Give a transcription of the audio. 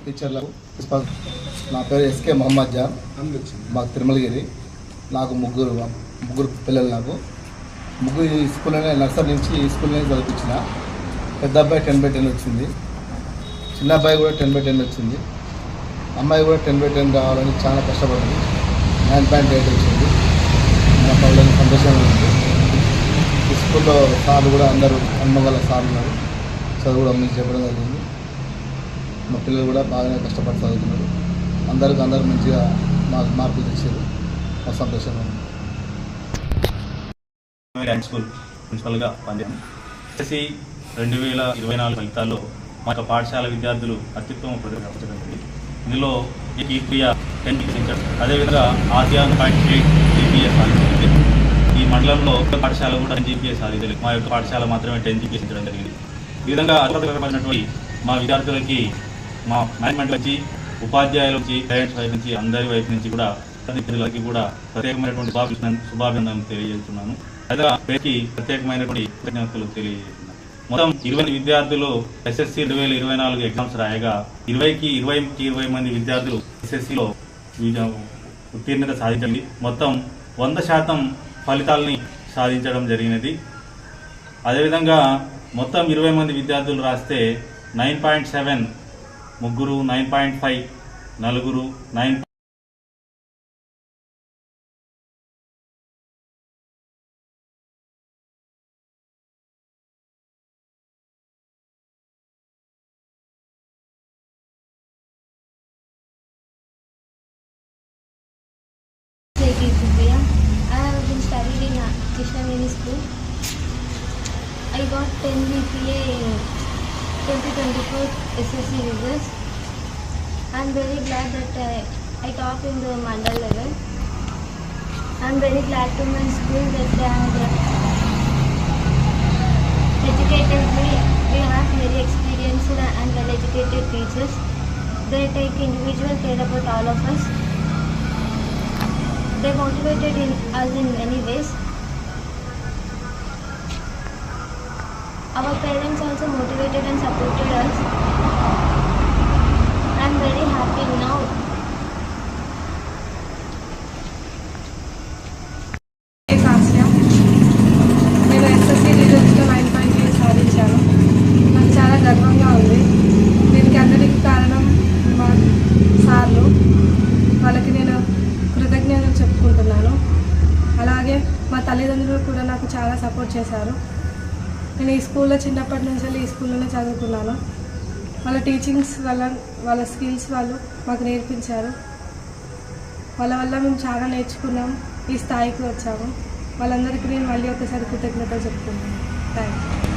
టీచర్లకు నా పేరు ఎస్కే మొహమ్మద్ జాన్, మాకు తిరుమలగిరి. నాకు ముగ్గురు పిల్లలు. నాకు ముగ్గురు ఈ స్కూల్లోనే నర్సరీ నుంచి ఈ స్కూల్లోనే చదివించిన. పెద్ద అబ్బాయి 10/10 వచ్చింది, చిన్న అబ్బాయి కూడా 10/10 వచ్చింది, అమ్మాయి కూడా 10/10 రావాలని చాలా కష్టపడింది. 9.8 వచ్చింది. మా పిల్లలకి సంతోషంగా ఉంది. ఈ స్కూల్లో సార్లు కూడా అందరూ అన్నగల సార్లు ఉన్నారు, చదువు కూడా మంచి చెప్పడం జరిగింది. మా పిల్లలు కూడా బాగానే కష్టపడి చదువుతున్నారు. అందరూ మంచిగా మార్కులు తెచ్చారు. మా సంతోషంగా ఉంది. స్కూల్ ప్రిన్సిపల్గా పనిచేస్తాను. ఎస్ఎస్సి 2024 ఫలితాల్లో మా యొక్క పాఠశాల విద్యార్థులు అత్యుత్తమ ప్రదర్శన జరిగింది. ఇందులో కీర్తియ 10 సాధించారు. అదేవిధంగా ఆసియా 9.8 జీపీఏ సాధించింది. ఈ మండలంలో పాఠశాల కూడా 10 జీపీఏ సాధించలేదు. మా యొక్క పాఠశాల మాత్రమే 10 జీపీఏ సాధించడం జరిగింది. ఈ విధంగా అద్భుతమైనటువంటి మా విద్యార్థులకి మా మేనేజ్మెంట్ నుంచి, ఉపాధ్యాయుల నుంచి, పేరెంట్స్ వైపు నుంచి, అందరి వైపు నుంచి కూడా పిల్లలకి కూడా ప్రత్యేకమైనటువంటి శుభాభినందనలు తెలియజేస్తున్నాను. అయితే వీరికి ప్రత్యేకమైనటువంటి కృతజ్ఞతలు తెలియజేస్తున్నాను. మొత్తం 20 విద్యార్థులు ఎస్ఎస్సి 2024 ఎగ్జామ్స్ రాయగా 20 మంది విద్యార్థులు ఎస్ఎస్సిలో ఉత్తీర్ణత సాధించండి. మొత్తం 100% ఫలితాలని సాధించడం జరిగినది. అదేవిధంగా మొత్తం 20 మంది విద్యార్థులు రాస్తే 9.7 ముగ్గురు, 9.5 నలుగురు, 9 I have been studied in Krishnaveni school. I got 10 GPA in 2024 SSC results. I am very glad that I topped in the mandal level. I am very glad to my school that they have educated me. We have very experienced and well-educated teachers. They take individual care about all of us. They motivated us in many ways. Our parents also motivated and supported us. I am very happy now. నేను SSC రిజల్ట్స్లో 9.8 సాధించాను. నాకు చాలా గర్వంగా ఉంది. దీనికి అందరికీ కారణం మా సార్లు. వాళ్ళకి నేను కృతజ్ఞతలు చెప్పుకుంటున్నాను. అలాగే మా తల్లిదండ్రులు కూడా నాకు చాలా సపోర్ట్ చేశారు. నేను ఈ స్కూల్లో చిన్నప్పటి నుంచి ఈ స్కూల్లోనే చదువుకున్నాను. వాళ్ళ టీచింగ్స్ వల్ల, వాళ్ళ స్కిల్స్ వాళ్ళు మాకు నేర్పించారు. వాళ్ళ వల్ల మేము చాలా నేర్చుకున్నాం, ఈ స్థాయికి వచ్చాము. వాళ్ళందరికీ నేను మళ్ళీ ఒకసారి కృతజ్ఞతలు చెప్పుకుంటున్నాను. Thank you.